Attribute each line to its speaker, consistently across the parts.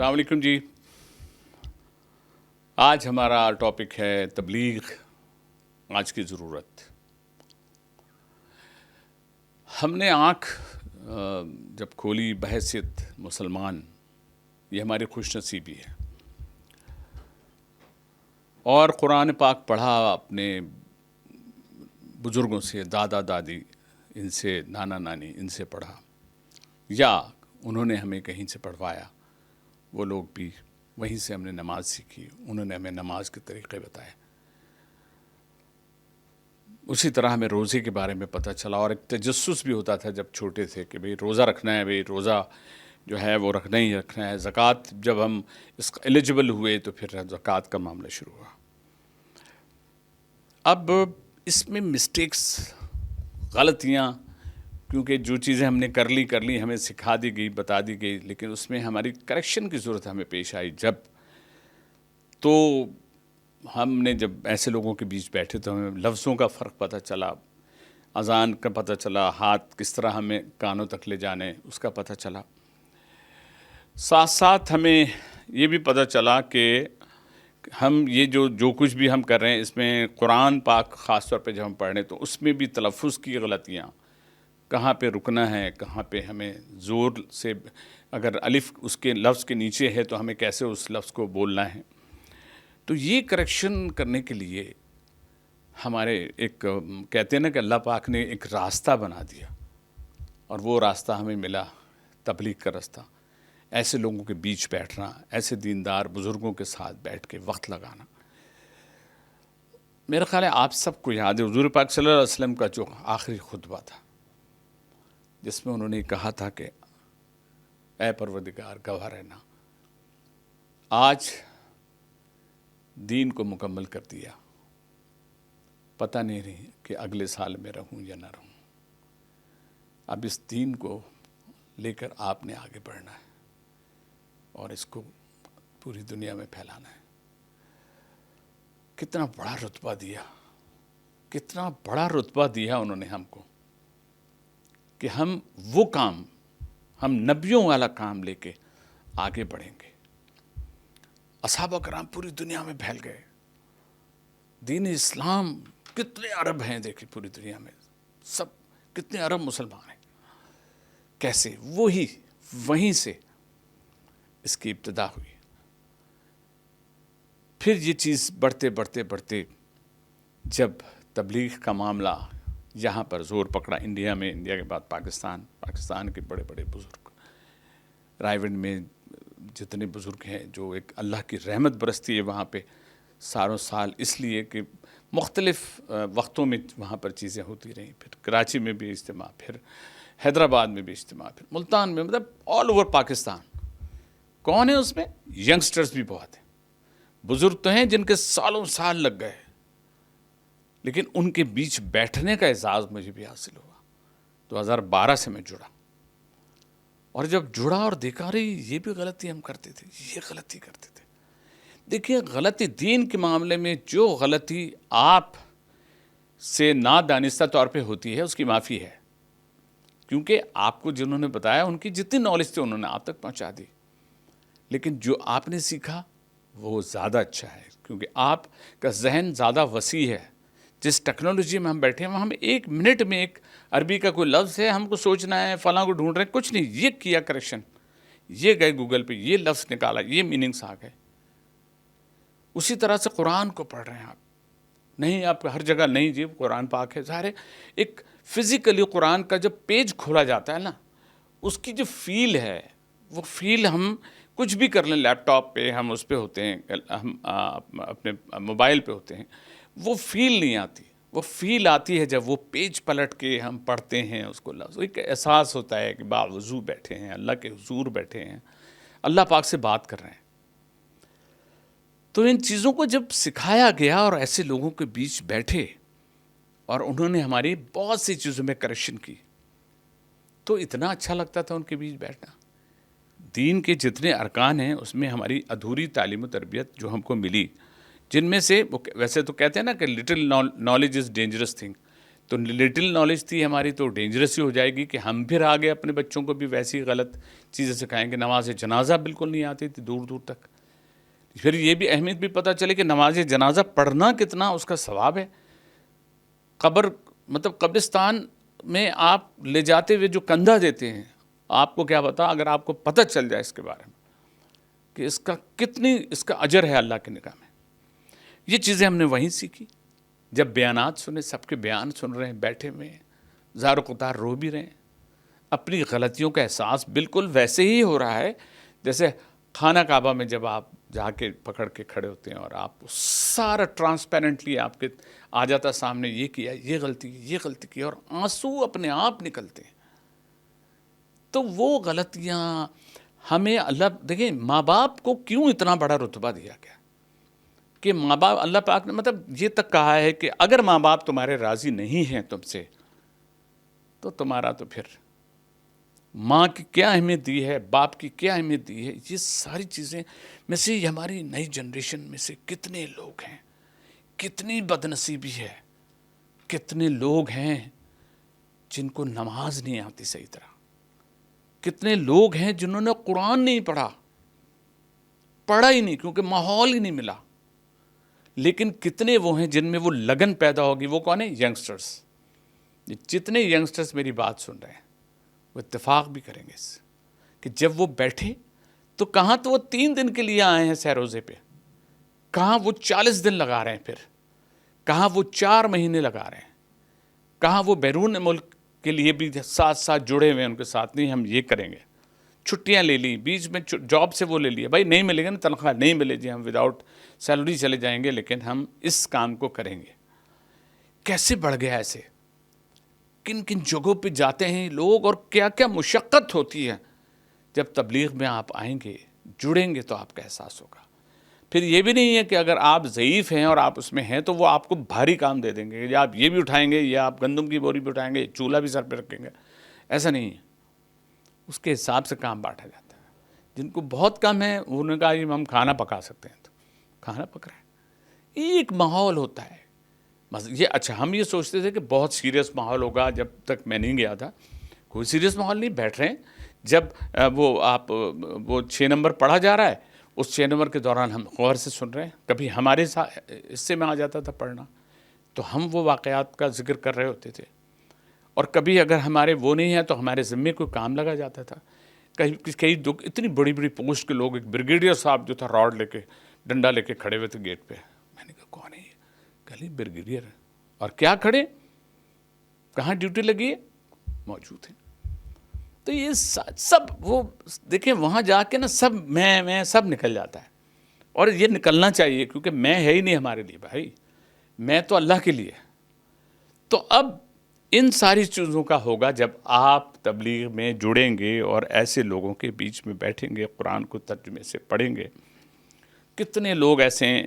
Speaker 1: السلام علیکم جی. آج ہمارا ٹاپک ہے تبلیغ آج کی ضرورت. ہم نے آنکھ جب کھولی بحیثیت مسلمان، یہ ہماری خوش نصیبی ہے، اور قرآن پاک پڑھا اپنے بزرگوں سے، دادا دادی ان سے، نانا نانی ان سے پڑھا، یا انہوں نے ہمیں کہیں سے پڑھوایا، وہ لوگ بھی وہیں سے ہم نے نماز سیکھی، انہوں نے ہمیں نماز کے طریقے بتائے. اسی طرح ہمیں روزے کے بارے میں پتہ چلا، اور ایک تجسس بھی ہوتا تھا جب چھوٹے تھے کہ بھئی روزہ رکھنا ہے، بھئی روزہ جو ہے وہ رکھنا ہی رکھنا ہے. زکوٰۃ جب ہم اس ایلیجبل ہوئے تو پھر زکوٰۃ کا معاملہ شروع ہوا. اب اس میں مسٹیکس، غلطیاں، کیونکہ جو چیزیں ہم نے کر لی ہمیں سکھا دی گئی، بتا دی گئی، لیکن اس میں ہماری کریکشن کی ضرورت ہمیں پیش آئی. جب تو ہم نے جب ایسے لوگوں کے بیچ بیٹھے تو ہمیں لفظوں کا فرق پتہ چلا، اذان کا پتہ چلا، ہاتھ کس طرح ہمیں کانوں تک لے جانے اس کا پتہ چلا. ساتھ ساتھ ہمیں یہ بھی پتہ چلا کہ ہم یہ جو کچھ بھی ہم کر رہے ہیں، اس میں قرآن پاک خاص طور پہ جب ہم پڑھ رہے ہیں تو اس میں بھی تلفظ کی غلطیاں، کہاں پہ رکنا ہے، کہاں پہ ہمیں زور سے، اگر الف اس کے لفظ کے نیچے ہے تو ہمیں کیسے اس لفظ کو بولنا ہے. تو یہ کریکشن کرنے کے لیے ہمارے ایک کہتے ہیں نا کہ اللہ پاک نے ایک راستہ بنا دیا، اور وہ راستہ ہمیں ملا، تبلیغ کا راستہ. ایسے لوگوں کے بیچ بیٹھنا، ایسے دیندار بزرگوں کے ساتھ بیٹھ کے وقت لگانا. میرا خیال ہے آپ سب کو یاد ہے حضور پاک صلی اللہ علیہ وسلم کا جو آخری خطبہ تھا، جس میں انہوں نے کہا تھا کہ اے پروردگار گواہ رہنا، آج دین کو مکمل کر دیا، پتہ نہیں کہ اگلے سال میں رہوں یا نہ رہوں. اب اس دین کو لے کر آپ نے آگے بڑھنا ہے اور اس کو پوری دنیا میں پھیلانا ہے. کتنا بڑا رتبہ دیا، کتنا بڑا رتبہ دیا انہوں نے ہم کو، کہ ہم وہ کام، ہم نبیوں والا کام لے کے آگے بڑھیں گے. اصحابہ کرام پوری دنیا میں پھیل گئے. دین اسلام کتنے عرب ہیں دیکھیں پوری دنیا میں، سب کتنے عرب مسلمان ہیں. کیسے وہیں سے اس کی ابتدا ہوئی. پھر یہ چیز بڑھتے جب تبلیغ کا معاملہ یہاں پر زور پکڑا، انڈیا میں، انڈیا کے بعد پاکستان کے بڑے بڑے بزرگ، رائے گنج میں جتنے بزرگ ہیں، جو ایک اللہ کی رحمت برستی ہے وہاں پہ سالوں سال، اس لیے کہ مختلف وقتوں میں وہاں پر چیزیں ہوتی رہیں. پھر کراچی میں بھی اجتماع، پھر حیدرآباد میں بھی اجتماع، پھر ملتان میں، مطلب آل اوور پاکستان. کون ہے اس میں؟ ینگسٹرز بھی بہت ہیں. بزرگ تو ہیں جن کے سالوں سال لگ گئے، لیکن ان کے بیچ بیٹھنے کا اعزاز مجھے بھی حاصل ہوا. 2012 سے میں جڑا، اور جب جڑا اور دیکھا رہی یہ بھی غلطی ہم کرتے تھے، یہ غلطی کرتے تھے. دیکھیے غلطی دین کے معاملے میں، جو غلطی آپ سے نادانستہ طور پہ ہوتی ہے اس کی معافی ہے، کیونکہ آپ کو جنہوں نے بتایا ان کی جتنی نالج تھی انہوں نے آپ تک پہنچا دی. لیکن جو آپ نے سیکھا وہ زیادہ اچھا ہے، کیونکہ آپ کا ذہن زیادہ وسیع ہے. جس ٹیکنالوجی میں ہم بیٹھے ہیں وہاں ہم ایک منٹ میں ایک عربی کا کوئی لفظ ہے، ہم کو سوچنا ہے، فلاں کو ڈھونڈ رہے ہیں، کچھ نہیں، یہ کیا کریکشن، یہ گئے گوگل پہ، یہ لفظ نکالا، یہ میننگس آ گئے. اسی طرح سے قرآن کو پڑھ رہے ہیں آپ، نہیں آپ ہر جگہ نہیں جی قرآن پاک ہے، ظاہر ہے ایک فزیکلی قرآن کا جب پیج کھولا جاتا ہے نا، اس کی جو فیل ہے، وہ فیل ہم کچھ بھی کر لیں، لیپ ٹاپ پہ ہم اس پہ ہوتے ہیں، ہم اپنے موبائل پہ ہوتے ہیں، وہ فیل نہیں آتی. وہ فیل آتی ہے جب وہ پیج پلٹ کے ہم پڑھتے ہیں اس کو لفظ. ایک احساس ہوتا ہے کہ باوضو بیٹھے ہیں، اللہ کے حضور بیٹھے ہیں، اللہ پاک سے بات کر رہے ہیں. تو ان چیزوں کو جب سکھایا گیا اور ایسے لوگوں کے بیچ بیٹھے اور انہوں نے ہماری بہت سی چیزوں میں کریکشن کی، تو اتنا اچھا لگتا تھا ان کے بیچ بیٹھنا. دین کے جتنے ارکان ہیں اس میں ہماری ادھوری تعلیم و تربیت جو ہم کو ملی، جن میں سے ویسے تو کہتے ہیں نا کہ little knowledge is dangerous thing, تو لٹل نالج تھی ہماری تو ڈینجرس ہی ہو جائے گی کہ ہم پھر آگے اپنے بچوں کو بھی ویسی غلط چیزیں سکھائیں گے. نماز جنازہ بالکل نہیں آتی تھی دور دور تک. پھر یہ بھی اہمیت بھی پتہ چلے کہ نماز جنازہ پڑھنا کتنا اس کا ثواب ہے. قبر مطلب قبرستان میں آپ لے جاتے ہوئے جو کندھا دیتے ہیں، آپ کو کیا پتا، اگر آپ کو پتہ چل جائے اس کے بارے میں کہ اس کا اجر ہے اللہ کی نگاہ میں. یہ چیزیں ہم نے وہیں سیکھی. جب بیانات سنے، سب کے بیان سن رہے ہیں، بیٹھے ہوئے ہیں، زار و قطار رو بھی رہے ہیں. اپنی غلطیوں کا احساس بالکل ویسے ہی ہو رہا ہے جیسے خانہ کعبہ میں جب آپ جا کے پکڑ کے کھڑے ہوتے ہیں اور آپ سارا ٹرانسپیرنٹلی آپ کے آ جاتا سامنے، یہ کیا، یہ غلطی کی، اور آنسو اپنے آپ نکلتے ہیں. تو وہ غلطیاں ہمیں اللہ، دیکھیں ماں باپ کو کیوں اتنا بڑا رتبہ دیا گیا کہ ماں باپ، اللہ پاک نے مطلب یہ تک کہا ہے کہ اگر ماں باپ تمہارے راضی نہیں ہیں تم سے، تو تمہارا تو پھر ماں کی کیا اہمیت دی ہے، باپ کی کیا اہمیت دی ہے. یہ ساری چیزیں میں سے ہماری نئی جنریشن میں سے کتنے لوگ ہیں، کتنی بدنصیبی ہے، کتنے لوگ ہیں جن کو نماز نہیں آتی صحیح طرح، کتنے لوگ ہیں جنہوں نے قرآن نہیں پڑھا ہی نہیں کیونکہ ماحول ہی نہیں ملا. لیکن کتنے وہ ہیں جن میں وہ لگن پیدا ہوگی. وہ کون ہیں؟ ینگسٹرز. جتنے ینگسٹرز میری بات سن رہے ہیں وہ اتفاق بھی کریں گے اس سے کہ جب وہ بیٹھے تو کہاں تو وہ 3 دن کے لیے آئے ہیں سیروزے پہ، کہاں وہ 40 دن لگا رہے ہیں، پھر کہاں وہ 4 مہینے لگا رہے ہیں، کہاں وہ بیرون ملک کے لیے بھی ساتھ جڑے ہوئے ہیں ان کے ساتھ. نہیں ہم یہ کریں گے، چھٹیاں لے لی، بیچ میں جاب سے وہ لے لیا، بھائی نہیں ملے گا نا تنخواہ، نہیں ملے جی ہم وداؤٹ سیلری چلے جائیں گے لیکن ہم اس کام کو کریں گے. کیسے بڑھ گیا ایسے، کن کن جگہوں پہ جاتے ہیں لوگ اور کیا کیا مشقت ہوتی ہے. جب تبلیغ میں آپ آئیں گے، جڑیں گے تو آپ کا احساس ہوگا. پھر یہ بھی نہیں ہے کہ اگر آپ ضعیف ہیں اور آپ اس میں ہیں تو وہ آپ کو بھاری کام دے دیں گے، یا آپ یہ بھی اٹھائیں گے، یا آپ گندم کی بوری بھی اٹھائیں گے، چولہا بھی سر پہ رکھیں گے. ایسا نہیں ہے، اس کے حساب سے کام بانٹا جاتا ہے. جن کو بہت کم ہے انہوں نے کہا ہم کھانا پکا سکتے ہیں، تو کھانا پک رہا ہے. ایک ماحول ہوتا ہے. یہ اچھا ہم یہ سوچتے تھے کہ بہت سیریس ماحول ہوگا، جب تک میں نہیں گیا تھا کوئی سیریس ماحول نہیں. بیٹھ رہے ہیں، جب وہ 6 نمبر پڑھا جا رہا ہے، اس 6 نمبر کے دوران ہم غور سے سن رہے ہیں. کبھی ہمارے حصے میں آ جاتا تھا پڑھنا تو ہم وہ واقعات کا ذکر کر رہے ہوتے تھے، اور کبھی اگر ہمارے وہ نہیں ہیں تو ہمارے ذمے کوئی کام لگا جاتا تھا. کئی اتنی بڑی بڑی پوسٹ کے لوگ، ایک بریگیڈیئر صاحب جو تھا راڈ لے کے، ڈنڈا لے کے کھڑے ہوئے تھے گیٹ پہ. میں نے کہا کون ہے یہ؟ کہا بریگیڈیئر. اور کیا کھڑے، کہاں ڈیوٹی لگی ہے، موجود ہیں. تو یہ سب وہ دیکھیں وہاں جا کے نا سب میں سب نکل جاتا ہے. اور یہ نکلنا چاہیے کیونکہ میں ہے ہی نہیں ہمارے لیے بھائی، میں تو اللہ کے لیے. تو اب ان ساری چیزوں کا ہوگا جب آپ تبلیغ میں جڑیں گے اور ایسے لوگوں کے بیچ میں بیٹھیں گے، قرآن کو ترجمے سے پڑھیں گے. کتنے لوگ ایسے ہیں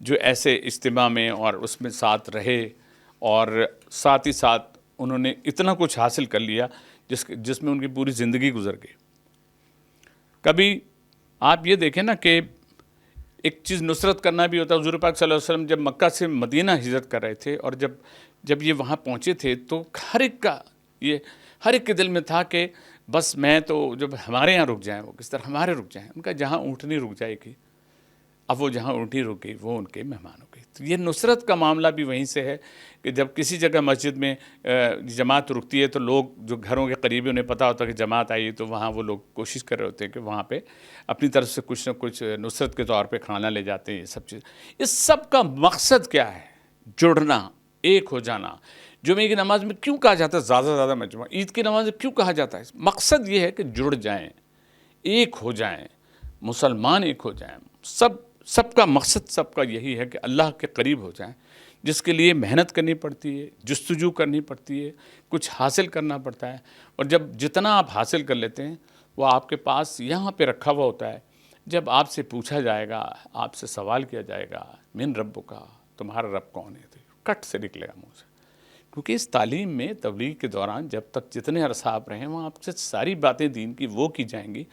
Speaker 1: جو ایسے اجتماع میں اور اس میں ساتھ رہے اور ساتھ ہی ساتھ انہوں نے اتنا کچھ حاصل کر لیا جس میں ان کی پوری زندگی گزر گئی. کبھی آپ یہ دیکھیں نا کہ ایک چیز نصرت کرنا بھی ہوتا ہے. حضور پاک صلی اللہ علیہ وسلم جب مکہ سے مدینہ ہجرت کر رہے تھے اور جب یہ وہاں پہنچے تھے تو ہر ایک کے دل میں تھا کہ بس میں تو جب ہمارے یہاں رک جائیں، وہ کس طرح ہمارے رک جائیں. ان کا جہاں اونٹنی رک جائے گی، اب وہ جہاں اونٹنی رک گئی وہ ان کے مہمان ہو گئی. تو یہ نصرت کا معاملہ بھی وہیں سے ہے کہ جب کسی جگہ مسجد میں جماعت رکتی ہے تو لوگ جو گھروں کے قریبی انہیں پتہ ہوتا ہے کہ جماعت آئی، تو وہاں وہ لوگ کوشش کر رہے ہوتے ہیں کہ وہاں پہ اپنی طرف سے کچھ نہ کچھ نصرت کے طور پہ کھانا لے جاتے ہیں. یہ سب چیز، اس سب کا مقصد کیا ہے؟ جڑنا، ایک ہو جانا. جمعے کی نماز میں کیوں کہا جاتا ہے زیادہ مجموعہ؟ عید کی نماز میں کیوں کہا جاتا ہے؟ مقصد یہ ہے کہ جڑ جائیں، ایک ہو جائیں، مسلمان ایک ہو جائیں. سب کا مقصد سب کا یہی ہے کہ اللہ کے قریب ہو جائیں، جس کے لیے محنت کرنی پڑتی ہے، جستجو کرنی پڑتی ہے، کچھ حاصل کرنا پڑتا ہے. اور جب جتنا آپ حاصل کر لیتے ہیں وہ آپ کے پاس یہاں پہ رکھا ہوا ہوتا ہے. جب آپ سے پوچھا جائے گا، آپ سے سوال کیا جائے گا، من رب کا، تمہارا رب کون ہے، تو کٹ سے نکلے گا منہ سے. کیونکہ اس تعلیم میں تبلیغ کے دوران جب تک جتنے عرصہ آپ رہیں وہاں آپ سے ساری باتیں دین کی وہ کی جائیں گی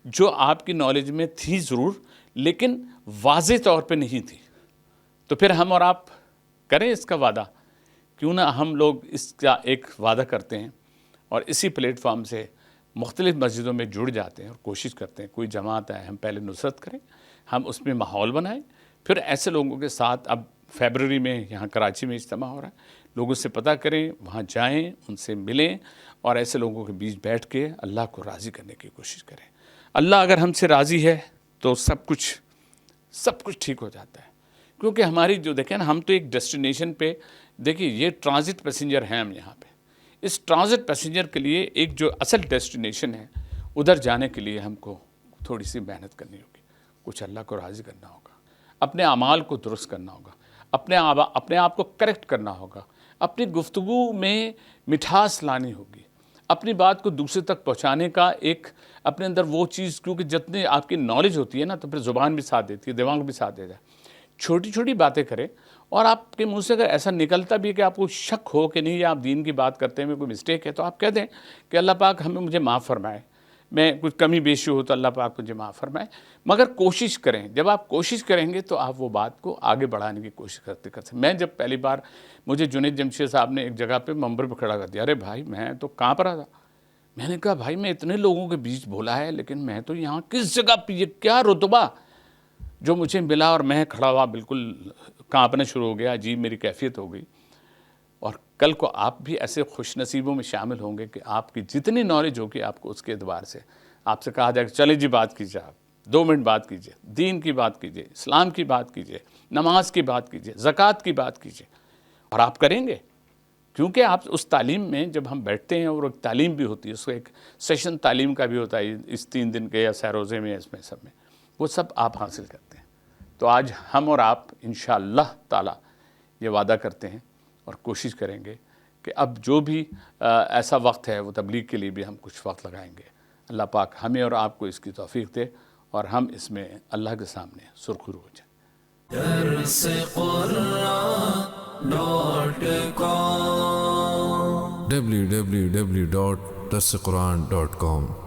Speaker 1: جو آپ کی نالج میں تھی ضرور لیکن واضح طور پہ نہیں تھی. تو پھر ہم اور آپ کریں اس کا وعدہ، کیوں نہ ہم لوگ اس کا ایک وعدہ کرتے ہیں اور اسی پلیٹ فارم سے مختلف مسجدوں میں جڑ جاتے ہیں اور کوشش کرتے ہیں کوئی جماعت ہے ہم پہلے نصرت کریں، ہم اس میں ماحول بنائیں، پھر ایسے لوگوں کے ساتھ اب فیبرری میں یہاں کراچی میں اجتماع ہو رہا ہے، لوگوں سے پتہ کریں، وہاں جائیں، ان سے ملیں اور ایسے لوگوں کے بیچ بیٹھ کے اللہ کو راضی کرنے کی کوشش کریں۔ اللہ اگر ہم سے راضی ہے تو سب کچھ ٹھیک ہو جاتا ہے، کیونکہ ہماری جو دیکھیں نا، ہم تو ایک ڈیسٹینیشن پہ، دیکھیے یہ ٹرانزٹ پیسنجر ہیں ہم یہاں پہ، اس ٹرانزٹ پیسنجر کے لیے ایک جو اصل ڈیسٹینیشن ہے ادھر جانے کے لیے ہم کو تھوڑی سی محنت کرنی ہوگی، کچھ اللہ کو راضی کرنا ہوگا، اپنے اعمال کو درست کرنا ہوگا، اپنے آپ کو کریکٹ کرنا ہوگا، اپنی گفتگو میں مٹھاس لانی ہوگی، اپنی بات کو دوسرے تک پہنچانے کا ایک اپنے اندر وہ چیز، کیونکہ جتنی آپ کی نالج ہوتی ہے نا تو پھر زبان بھی ساتھ دیتی ہے، دماغ بھی ساتھ دیتا ہے۔ چھوٹی چھوٹی باتیں کریں، اور آپ کے منہ سے اگر ایسا نکلتا بھی ہے کہ آپ کو شک ہو کہ نہیں آپ دین کی بات کرتے ہیں میں کوئی مسٹیک ہے، تو آپ کہہ دیں کہ اللہ پاک مجھے معاف فرمائے، میں کچھ کمی بیشی ہو تو اللہ پاک مجھے معاف فرمائے، مگر کوشش کریں۔ جب آپ کوشش کریں گے تو آپ وہ بات کو آگے بڑھانے کی کوشش کرتے ہیں۔ میں جب پہلی بار مجھے جنید جمشید صاحب نے ایک جگہ پہ منبر پہ کھڑا کر دیا، ارے بھائی میں تو کانپ رہا تھا، میں نے کہا بھائی میں اتنے لوگوں کے بیچ بولا ہے، لیکن میں تو یہاں کس جگہ پہ، یہ کیا رتبہ جو مجھے ملا، اور میں کھڑا ہوا بالکل کانپنا شروع ہو گیا، عجیب میری کیفیت ہو گئی۔ اور کل کو آپ بھی ایسے خوش نصیبوں میں شامل ہوں گے کہ آپ کی جتنی نالج ہوگی آپ کو اس کے اعتبار سے آپ سے کہا جائے کہ چلے جی بات کیجیے، آپ 2 منٹ بات کیجیے، دین کی بات کیجیے، اسلام کی بات کیجیے، نماز کی بات کیجیے، زکوٰۃ کی بات کیجیے، اور آپ کریں گے، کیونکہ آپ اس تعلیم میں جب ہم بیٹھتے ہیں، اور ایک تعلیم بھی ہوتی ہے، اس کو ایک سیشن تعلیم کا بھی ہوتا ہے اس 3 دن کے یا سیروزے میں، اس میں سب میں وہ سب آپ حاصل کرتے ہیں۔ تو آج ہم اور آپ انشاءاللہ تعالی یہ وعدہ کرتے ہیں اور کوشش کریں گے کہ اب جو بھی ایسا وقت ہے وہ تبلیغ کے لیے بھی ہم کچھ وقت لگائیں گے۔ اللہ پاک ہمیں اور آپ کو اس کی توفیق دے اور ہم اس میں اللہ کے سامنے سرخرو ہو جائیں۔
Speaker 2: www.darsequran.com